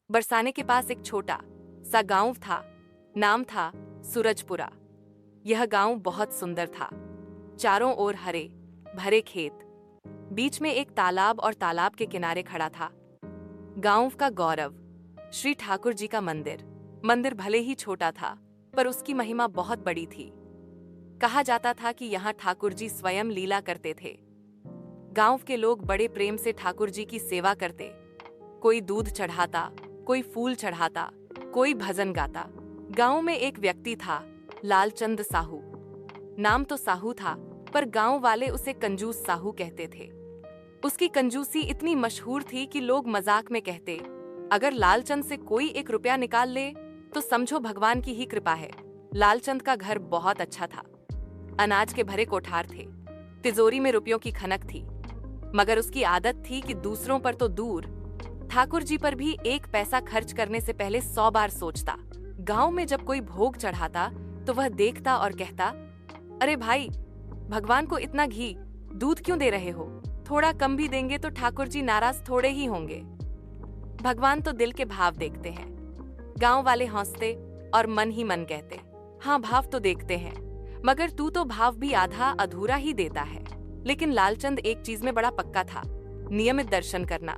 बरसाने के पास एक छोटा सा गांव था। नाम था सूरजपुरा। यह गांव बहुत सुंदर था। चारों ओर हरे भरे खेत, बीच में एक तालाब और तालाब के किनारे खड़ा था गांव का गौरव, श्री ठाकुर जी का मंदिर। मंदिर भले ही छोटा था, पर उसकी महिमा बहुत बड़ी थी। कहा जाता था कि यहाँ ठाकुर जी स्वयं लीला करते थे। गांव के लोग बड़े प्रेम से ठाकुर जी की सेवा करते। कोई दूध चढ़ाता, कोई फूल चढ़ाता, कोई भजन गाता। गांव में एक व्यक्ति था, लालचंद साहू। नाम तो साहू था, पर गांव वाले उसे कंजूस साहू कहते थे। उसकी कंजूसी इतनी मशहूर थी कि लोग मजाक में कहते, अगर लालचंद से कोई 1 रुपया निकाल ले तो समझो भगवान की ही कृपा है। लालचंद का घर बहुत अच्छा था। अनाज के भरे कोठार थे, तिजोरी में रुपयों की खनक थी। मगर उसकी आदत थी कि दूसरों पर तो दूर, ठाकुर जी पर भी 1 पैसा खर्च करने से पहले 100 बार सोचता। गांव में जब कोई भोग चढ़ाता तो वह देखता और कहता, अरे भाई, भगवान को इतना घी दूध क्यों दे रहे हो? थोड़ा कम भी देंगे तो ठाकुर जी नाराज थोड़े ही होंगे। भगवान तो दिल के भाव देखते हैं। गांव वाले हंसते और मन ही मन कहते, हाँ भाव तो देखते हैं, मगर तू तो भाव भी आधा अधूरा ही देता है। लेकिन लालचंद एक चीज में बड़ा पक्का था, नियमित दर्शन करना।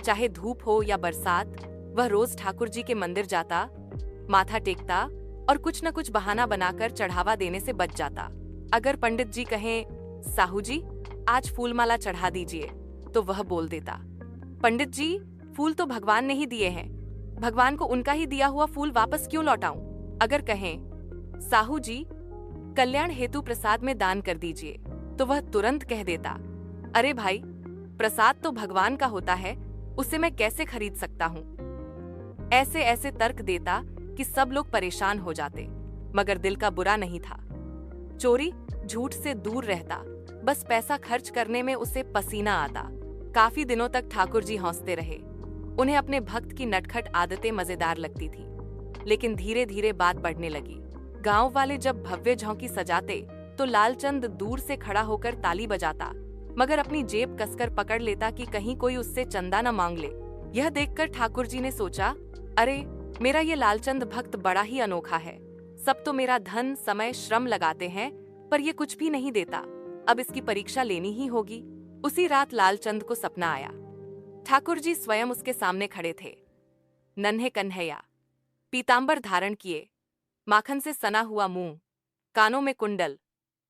चाहे धूप हो या बरसात, वह रोज ठाकुर जी के मंदिर जाता, माथा टेकता और कुछ न कुछ बहाना बनाकर चढ़ावा देने से बच जाता। अगर पंडित जी कहें, साहू जी आज फूल माला चढ़ा दीजिए, तो वह बोल देता, पंडित जी फूल तो भगवान ने ही दिए हैं, भगवान को उनका ही दिया हुआ फूल वापस क्यों लौटाऊं? अगर कहें, साहू जी कल्याण हेतु प्रसाद में दान कर दीजिए, तो वह तुरंत कह देता, अरे भाई, प्रसाद तो भगवान का होता है, उसे मैं कैसे खरीद सकता हूँ? ऐसे ऐसे तर्क देता कि सब लोग परेशान हो जाते, मगर दिल का बुरा नहीं था। चोरी झूठ से दूर रहता, बस पैसा खर्च करने में उसे पसीना आता। काफी दिनों तक ठाकुर जी हंसते रहे। उन्हें अपने भक्त की नटखट आदतें मजेदार लगती थी। लेकिन धीरे धीरे बात बढ़ने लगी। गांव वाले जब भव्य झोंकी सजाते तो लालचंद दूर से खड़ा होकर ताली बजाता, मगर अपनी जेब कसकर पकड़ लेता कि कहीं कोई उससे चंदा न मांग ले। यह देखकर ठाकुर जी ने सोचा, अरे मेरा ये लालचंद भक्त बड़ा ही अनोखा है। सब तो मेरा धन समय श्रम लगाते हैं, पर ये कुछ भी नहीं देता। अब इसकी परीक्षा लेनी ही होगी। उसी रात लालचंद को सपना आया। ठाकुर जी स्वयं उसके सामने खड़े थे। नन्हे कन्हैया, पीतांबर धारण किए, माखन से सना हुआ मुंह, कानों में कुंडल,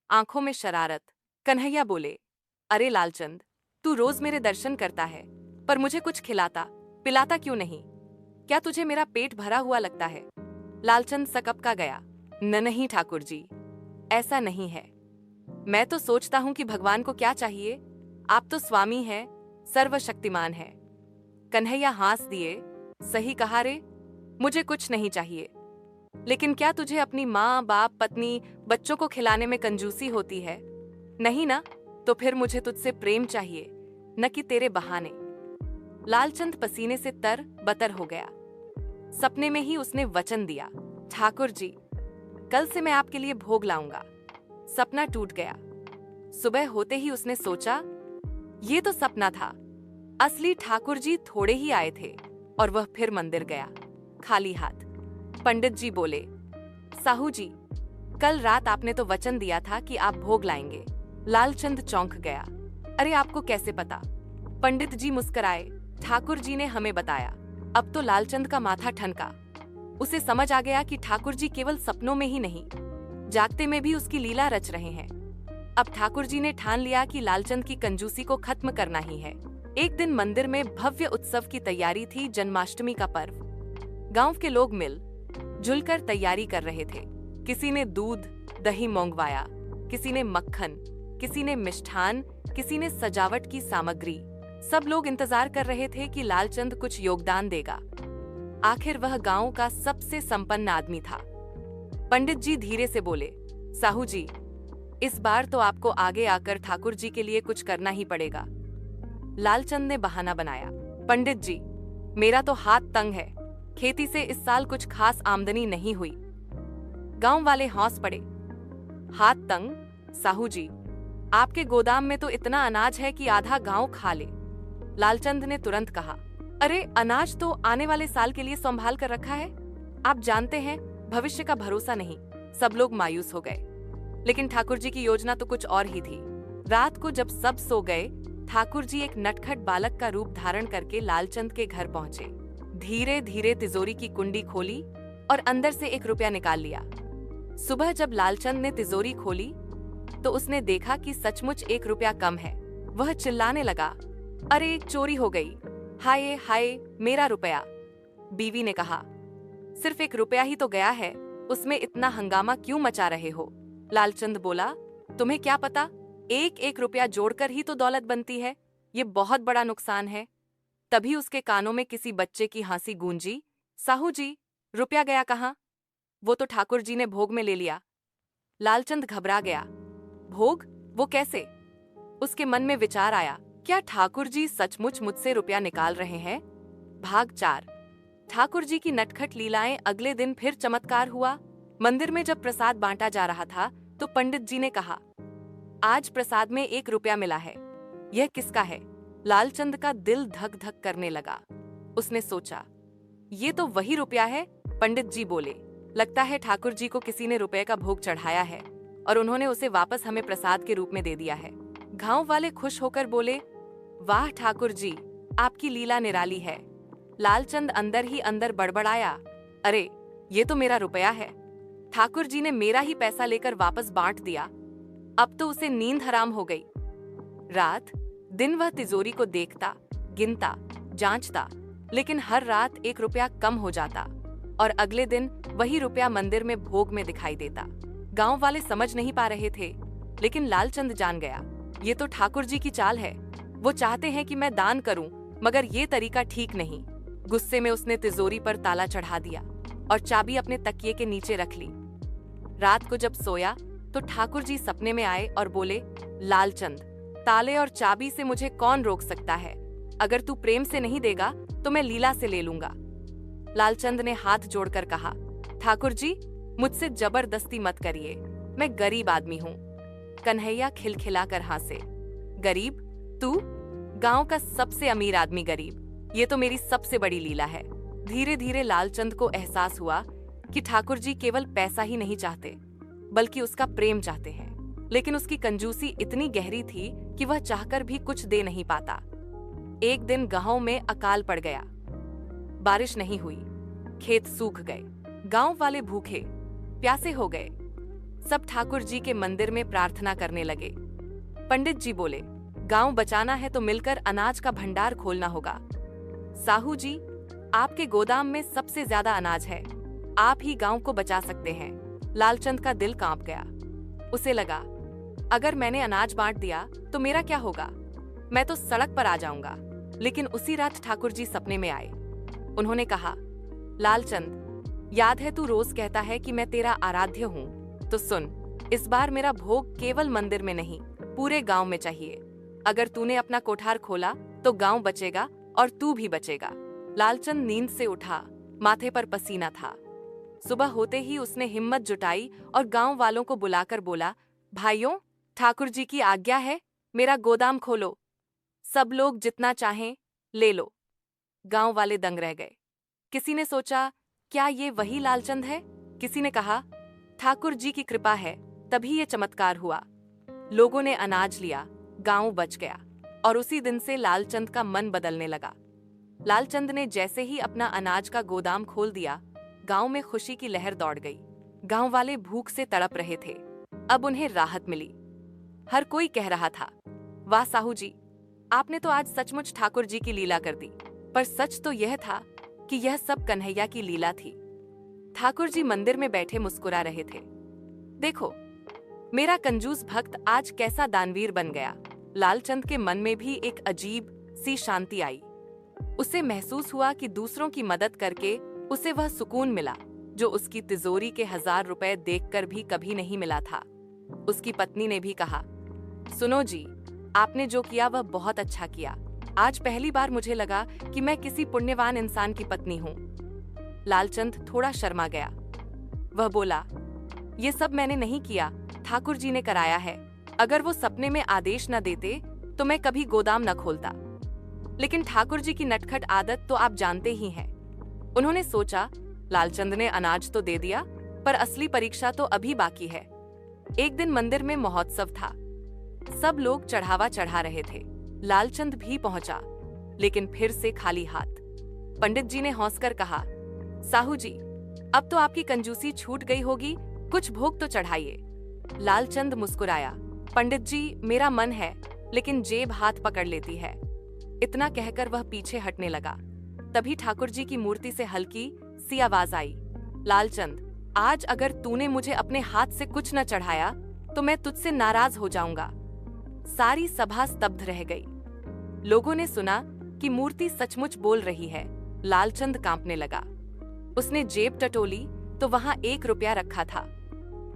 आंखों में शरारत। कन्हैया बोले, अरे लालचंद, तू रोज मेरे दर्शन करता है, पर मुझे कुछ खिलाता पिलाता क्यों नहीं? क्या तुझे मेरा पेट भरा हुआ लगता है? लालचंद सकपका गया। नहीं ठाकुर जी, ऐसा नहीं है। मैं तो सोचता हूं कि भगवान को क्या चाहिए? आप तो स्वामी हैं, सर्वशक्तिमान है। कन्हैया हंस दिए, सही कहा रे, मुझे कुछ नहीं चाहिए। लेकिन क्या तुझे अपनी माँ बाप पत्नी बच्चों को खिलाने में कंजूसी होती है? नहीं ना, तो फिर मुझे तुझसे प्रेम चाहिए, न कि तेरे बहाने। लालचंद पसीने से तर बतर हो गया। सपने में ही उसने वचन दिया, ठाकुर जी कल से मैं आपके लिए भोग लाऊंगा। सपना टूट गया। सुबह होते ही उसने सोचा, ये तो सपना था, असली ठाकुर जी थोड़े ही आए थे। और वह फिर मंदिर गया, खाली हाथ। पंडित जी बोले, साहू जी कल रात आपने तो वचन दिया था कि आप भोग लाएंगे। लालचंद चौंक गया, अरे आपको कैसे पता? पंडित जी मुस्कुराए, ठाकुर जी ने हमें बताया। अब तो लालचंद का माथा ठनका। उसे समझ आ गया कि ठाकुर जी केवल सपनों में ही नहीं, जागते में भी उसकी लीला रच रहे हैं। अब ठाकुर जी ने ठान लिया कि लालचंद की कंजूसी को खत्म करना ही है। एक दिन मंदिर में भव्य उत्सव की तैयारी थी, जन्माष्टमी का पर्व। गांव के लोग मिल जुलकर तैयारी कर रहे थे। किसी ने दूध दही मंगवाया, किसी ने मक्खन, किसी ने मिष्ठान, किसी ने सजावट की सामग्री। सब लोग इंतजार कर रहे थे कि लालचंद कुछ योगदान देगा। आखिर वह गांव का सबसे संपन्न आदमी था। पंडित जी धीरे से बोले, साहू जी इस बार तो आपको आगे आकर ठाकुर जी के लिए कुछ करना ही पड़ेगा। लालचंद ने बहाना बनाया, पंडित जी मेरा तो हाथ तंग है, खेती से इस साल कुछ खास आमदनी नहीं हुई। गांव वाले हंस पड़े, हाथ तंग? साहू जी आपके गोदाम में तो इतना अनाज है कि आधा गांव खा ले। लालचंद ने तुरंत कहा, अरे अनाज तो आने वाले साल के लिए संभाल कर रखा है। आप जानते हैं भविष्य का भरोसा नहीं। सब लोग मायूस हो गए। लेकिन ठाकुर जी की योजना तो कुछ और ही थी। रात को जब सब सो गए, ठाकुर जी एक नटखट बालक का रूप धारण करके लालचंद के घर पहुंचे। धीरे धीरे तिजोरी की कुंडी खोली और अंदर से 1 रुपया निकाल लिया। सुबह जब लालचंद ने तिजोरी खोली तो उसने देखा कि सचमुच 1 रुपया कम है। वह चिल्लाने लगा, अरे चोरी हो गई, हाय हाय मेरा रुपया। बीवी ने कहा, सिर्फ 1 रुपया ही तो गया है, उसमें इतना हंगामा क्यों मचा रहे हो? लालचंद बोला, तुम्हें क्या पता, 1-1 रुपया जोड़कर ही तो दौलत बनती है। ये बहुत बड़ा नुकसान है। तभी उसके कानों में किसी बच्चे की हंसी गूंजी, साहू जी, रुपया गया कहाँ? वो तो ठाकुर जी ने भोग में ले लिया। लालचंद घबरा गया। भोग? वो कैसे? उसके मन में विचार आया, क्या ठाकुर जी सचमुच मुझसे रुपया निकाल रहे हैं? भाग 4। ठाकुर जी की नटखट लीलाएं। अगले दिन फिर चमत्कार हुआ। मंदिर में जब प्रसाद बांटा जा रहा था तो पंडित जी ने कहा, आज प्रसाद में 1 रुपया मिला है। यह किसका है? लालचंद का दिल धक धक करने लगा। उसने सोचा, ये तो वही रुपया है। पंडित जी बोले, लगता है ठाकुर जी को किसी ने रुपये का भोग चढ़ाया है और उन्होंने उसे वापस हमें प्रसाद के रूप में दे दिया है। गांव वाले खुश होकर बोले, वाह ठाकुर जी, आपकी लीला निराली है। लालचंद अंदर ही अंदर बड़बड़ाया, अरे ये तो मेरा रुपया है। ठाकुर जी ने मेरा ही पैसा लेकर वापस बांट दिया। अब तो उसे नींद हराम हो गई। रात दिन वह तिजोरी को देखता, गिनता, जांचता, लेकिन हर रात 1 रुपया कम हो जाता और अगले दिन वही रुपया मंदिर में भोग में दिखाई देता। गांव वाले समझ नहीं पा रहे थे, लेकिन लालचंद जान गया, ये तो ठाकुर जी की चाल है। वो चाहते हैं कि मैं दान करूं, मगर ये तरीका ठीक नहीं। गुस्से में उसने तिजोरी पर ताला चढ़ा दिया और चाबी अपने तकिए के नीचे रख ली। रात को जब सोया तो ठाकुर जी सपने में आए और बोले, लालचंद, ताले और चाबी से मुझे कौन रोक सकता है? अगर तू प्रेम से नहीं देगा तो मैं लीला से ले लूंगा। लालचंद ने हाथ जोड़कर कहा, ठाकुर जी, मुझसे जबरदस्ती मत करिए, मैं गरीब आदमी हूँ। कन्हैया खिलखिलाकर हंसे, गरीब? तू? गांव का सबसे अमीर आदमी गरीब? ये तो मेरी सबसे बड़ी लीला है। धीरे धीरे लालचंद को एहसास हुआ कि ठाकुर जी केवल पैसा ही नहीं चाहते, बल्कि उसका प्रेम चाहते हैं। लेकिन उसकी कंजूसी इतनी गहरी थी कि वह चाहकर भी कुछ दे नहीं पाता। एक दिन गांव में अकाल पड़ गया। बारिश नहीं हुई, खेत सूख गए, गांव वाले भूखे प्यासे हो गए। सब ठाकुर जी के मंदिर में प्रार्थना करने लगे। पंडित जी बोले, गांव बचाना है तो मिलकर अनाज का भंडार खोलना होगा। साहू जी, आपके गोदाम में सबसे ज्यादा अनाज है, आप ही गांव को बचा सकते हैं। लालचंद का दिल कांप गया। उसे लगा, अगर मैंने अनाज बांट दिया तो मेरा क्या होगा? मैं तो सड़क पर आ जाऊंगा। लेकिन उसी रात ठाकुर जी सपने में आए। उन्होंने कहा, लालचंद, याद है तू रोज कहता है कि मैं तेरा आराध्य हूँ, तो सुन, इस बार मेरा भोग केवल मंदिर में नहीं, पूरे गांव में चाहिए। अगर तूने अपना कोठार खोला तो गांव बचेगा और तू भी बचेगा। लालचंद नींद से उठा, माथे पर पसीना था। सुबह होते ही उसने हिम्मत जुटाई और गांव वालों को बुलाकर बोला, भाइयों, ठाकुर जी की आज्ञा है, मेरा गोदाम खोलो। सब लोग जितना चाहें ले लो। गांव वाले दंग रह गए। किसी ने सोचा, क्या ये वही लालचंद है? किसी ने कहा, ठाकुर जी की कृपा है, तभी ये चमत्कार हुआ। लोगों ने अनाज लिया, गांव बच गया और उसी दिन से लालचंद का मन बदलने लगा। लालचंद ने जैसे ही अपना अनाज का गोदाम खोल दिया, गांव में खुशी की लहर दौड़ गई। गांव वाले भूख से तड़प रहे थे, अब उन्हें राहत मिली। हर कोई कह रहा था, वाह साहू जी, आपने तो आज सचमुच ठाकुर जी की लीला कर दी। पर सच तो यह था कि यह सब कन्हैया की लीला थी। ठाकुर जी मंदिर में बैठे मुस्कुरा रहे थे। देखो, मेरा कंजूस भक्त आज कैसा दानवीर बन गया। लालचंद के मन में भी एक अजीब सी शांति आई। उसे महसूस हुआ कि दूसरों की मदद करके उसे वह सुकून मिला जो उसकी तिजोरी के 1000 रुपए देखकर भी कभी नहीं मिला था। उसकी पत्नी ने भी कहा, सुनो जी, आपने जो किया वह बहुत अच्छा किया। आज पहली बार मुझे लगा कि मैं किसी पुण्यवान इंसान की पत्नी हूँ। लालचंद थोड़ा शर्मा गया। वह बोला, ये सब मैंने नहीं किया, ठाकुर जी ने कराया है। अगर वो सपने में आदेश न देते तो मैं कभी गोदाम न खोलता। लेकिन ठाकुर जी की नटखट आदत तो आप जानते ही हैं। उन्होंने सोचा, लालचंद ने अनाज तो दे दिया, पर असली परीक्षा तो अभी बाकी है। एक दिन मंदिर में महोत्सव था। सब लोग चढ़ावा चढ़ा रहे थे। लालचंद भी पहुंचा, लेकिन फिर से खाली हाथ। पंडित जी ने हंसकर कहा, साहू जी, अब तो आपकी कंजूसी छूट गई होगी, कुछ भोग तो चढ़ाइए। लालचंद मुस्कुराया, पंडित जी, मेरा मन है, लेकिन जेब हाथ पकड़ लेती है। इतना कहकर वह पीछे हटने लगा। तभी ठाकुर जी की मूर्ति से हल्की सी आवाज आई, लालचंद, आज अगर तूने मुझे अपने हाथ से कुछ न चढ़ाया तो मैं तुझसे नाराज हो जाऊंगा। सारी सभा स्तब्ध रह गई। लोगों ने सुना कि मूर्ति सचमुच बोल रही है। लालचंद कांपने लगा। उसने जेब टटोली तो वहां 1 रुपया रखा था।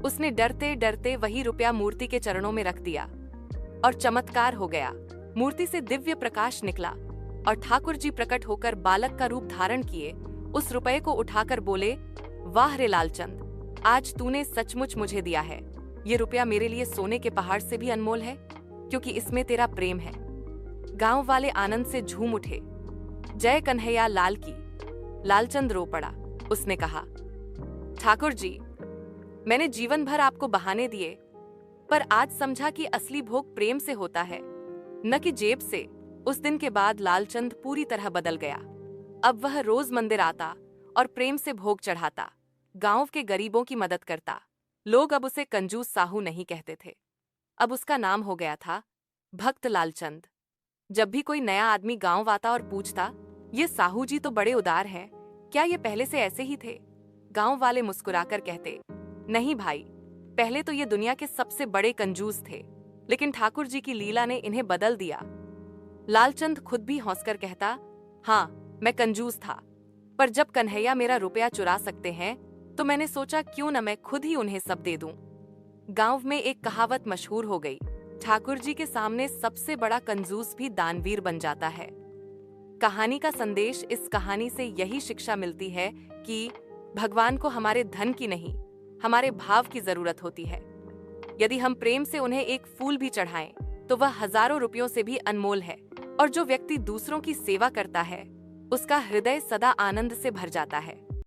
उसने डरते डरते वही रुपया मूर्ति के चरणों में रख दिया और चमत्कार हो गया। मूर्ति से दिव्य प्रकाश निकला और ठाकुर जी प्रकट होकर बालक का रूप धारण किए उस रुपये को उठाकर बोले, वाह रे लालचंद, आज तूने सचमुच मुझे दिया है। ये रुपया मेरे लिए सोने के पहाड़ से भी अनमोल है, क्योंकि इसमें तेरा प्रेम है। गांव वाले आनंद से झूम उठे। जय कन्हैया लाल की। लालचंद रो पड़ा। उसने कहा, ठाकुर जी, मैंने जीवन भर आपको बहाने दिए, पर आज समझा कि असली भोग प्रेम से होता है, न कि जेब से। उस दिन के बाद लालचंद पूरी तरह बदल गया। अब वह रोज मंदिर आता और प्रेम से भोग चढ़ाता, गांव के गरीबों की मदद करता। लोग अब उसे कंजूस साहू नहीं कहते थे। अब उसका नाम हो गया था भक्त लालचंद। जब भी कोई नया आदमी गांव आता और पूछता, ये साहू जी तो बड़े उदार हैं, क्या ये पहले से ऐसे ही थे? गांव वाले मुस्कुराकर कहते, नहीं भाई, पहले तो ये दुनिया के सबसे बड़े कंजूस थे, लेकिन ठाकुर जी की लीला ने इन्हें बदल दिया। लालचंद खुद भी हंसकर कहता, हाँ, मैं कंजूस था, पर जब कन्हैया मेरा रुपया चुरा सकते हैं तो मैंने सोचा क्यों न मैं खुद ही उन्हें सब दे दूं। गांव में एक कहावत मशहूर हो गई, ठाकुर जी के सामने सबसे बड़ा कंजूस भी दानवीर बन जाता है। कहानी का संदेश इस कहानी से यही शिक्षा मिलती है कि भगवान को हमारे धन की नहीं, हमारे भाव की जरूरत होती है। यदि हम प्रेम से उन्हें एक फूल भी चढ़ाएं, तो वह हजारों रुपयों से भी अनमोल है। और जो व्यक्ति दूसरों की सेवा करता है, उसका हृदय सदा आनंद से भर जाता है।